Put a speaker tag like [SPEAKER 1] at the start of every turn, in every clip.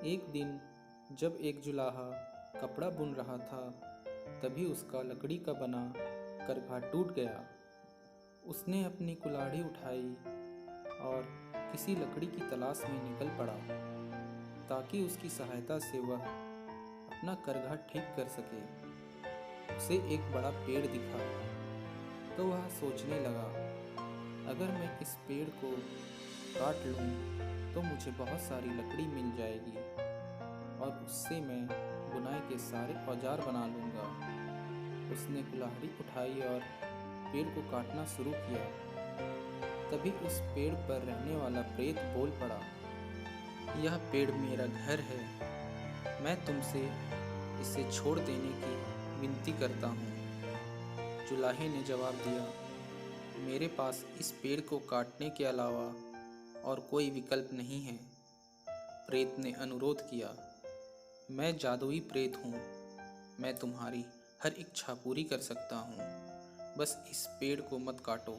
[SPEAKER 1] एक दिन जब एक जुलाहा कपड़ा बुन रहा था, तभी उसका लकड़ी का बना करघा टूट गया। उसने अपनी कुल्हाड़ी उठाई और किसी लकड़ी की तलाश में निकल पड़ा, ताकि उसकी सहायता से वह अपना करघा ठीक कर सके। उसे एक बड़ा पेड़ दिखा, तो वह सोचने लगा, अगर मैं इस पेड़ को काट लूँ तो मुझे बहुत सारी लकड़ी मिल जाएगी और उससे मैं बुनाई के सारे औजार बना लूँगा। उसने कुल्हाड़ी उठाई और पेड़ को काटना शुरू किया। तभी उस पेड़ पर रहने वाला प्रेत बोल पड़ा, यह पेड़ मेरा घर है, मैं तुमसे इसे छोड़ देने की विनती करता हूँ। जुलाहे ने जवाब दिया, मेरे पास इस पेड़ को काटने के अलावा और कोई विकल्प नहीं है। प्रेत ने अनुरोध किया, मैं जादुई प्रेत हूँ, मैं तुम्हारी हर इच्छा पूरी कर सकता हूँ, बस इस पेड़ को मत काटो।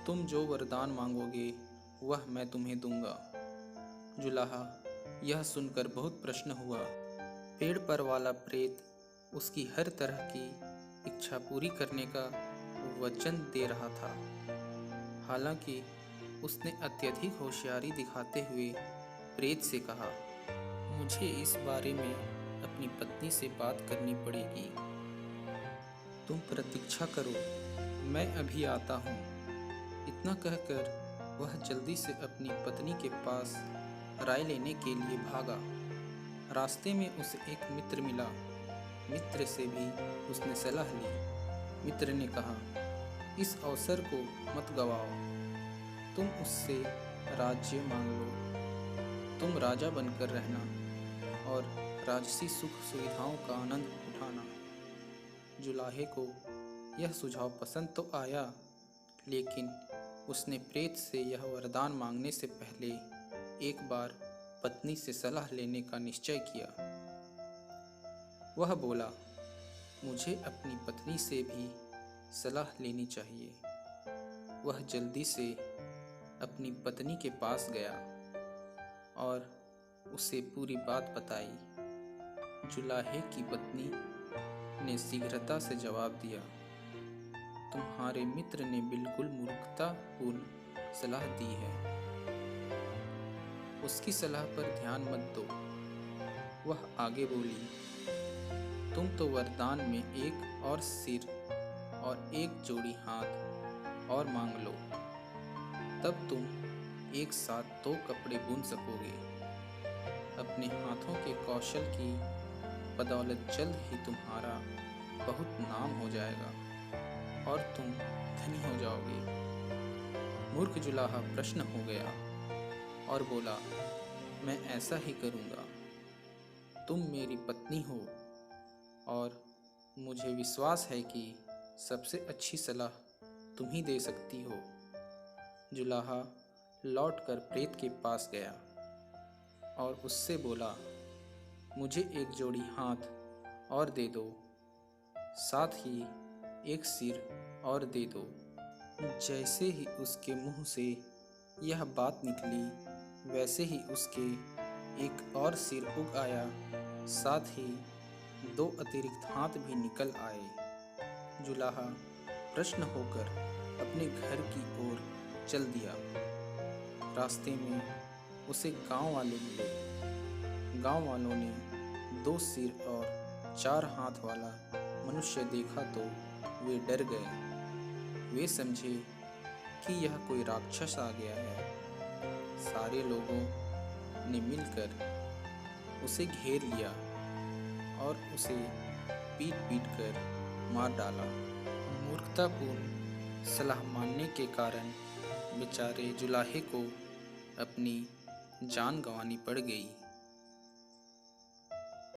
[SPEAKER 1] तुम जो वरदान मांगोगे वह मैं तुम्हें दूंगा। जुलाहा यह सुनकर बहुत प्रसन्न हुआ। पेड़ पर वाला प्रेत उसकी हर तरह की इच्छा पूरी करने का वचन दे रहा था। हालांकि उसने अत्यधिक होशियारी दिखाते हुए प्रेत से कहा, मुझे इस बारे में अपनी पत्नी से बात करनी पड़ेगी। तुम प्रतीक्षा करो, मैं अभी आता हूँ। इतना कहकर वह जल्दी से अपनी पत्नी के पास राय लेने के लिए भागा। रास्ते में उसे एक मित्र मिला। मित्र से भी उसने सलाह ली। मित्र ने कहा, इस अवसर को मत गवाओ, तुम उससे राज्य मांग लो। तुम राजा बनकर रहना और राजसी सुख सुविधाओं का आनंद उठाना। जुलाहे को यह सुझाव पसंद तो आया, लेकिन उसने प्रेत से यह वरदान मांगने से पहले एक बार पत्नी से सलाह लेने का निश्चय किया। वह बोला, मुझे अपनी पत्नी से भी सलाह लेनी चाहिए। वह जल्दी से अपनी पत्नी के पास गया और उसे पूरी बात बताई। जुलाहे की पत्नी ने शीघ्रता से जवाब दिया, तुम्हारे मित्र ने बिल्कुल मूर्खतापूर्ण सलाह दी है, उसकी सलाह पर ध्यान मत दो। वह आगे बोली, तुम तो वरदान में एक और सिर और एक जोड़ी हाथ और मांग लो, तब तुम एक साथ 2 कपड़े बुन सकोगे। अपने हाथों के कौशल की बदौलत जल्द ही तुम्हारा बहुत नाम हो जाएगा और तुम धनी हो जाओगे। मूर्ख जुलाहा प्रसन्न हो गया और बोला, मैं ऐसा ही करूँगा। तुम मेरी पत्नी हो और मुझे विश्वास है कि सबसे अच्छी सलाह तुम ही दे सकती हो। जुलाहा लौटकर प्रेत के पास गया और उससे बोला, मुझे एक जोड़ी हाथ और दे दो, साथ ही एक सिर और दे दो। जैसे ही उसके मुंह से यह बात निकली, वैसे ही उसके एक और सिर उग आया, साथ ही 2 अतिरिक्त हाथ भी निकल आए। जुलाहा प्रसन्न होकर अपने घर की ओर चल दिया। रास्ते में उसे गांव वाले मिले। गांव वालों ने 2 सिर और 4 हाथ वाला मनुष्य देखा तो वे डर गए। वे समझे कि यह कोई राक्षस आ गया है। सारे लोगों ने मिलकर उसे घेर लिया और उसे पीट पीट कर मार डाला। मूर्खतापूर्ण सलाह मानने के कारण बेचारे जुलाहे को अपनी जान गंवानी पड़ गई।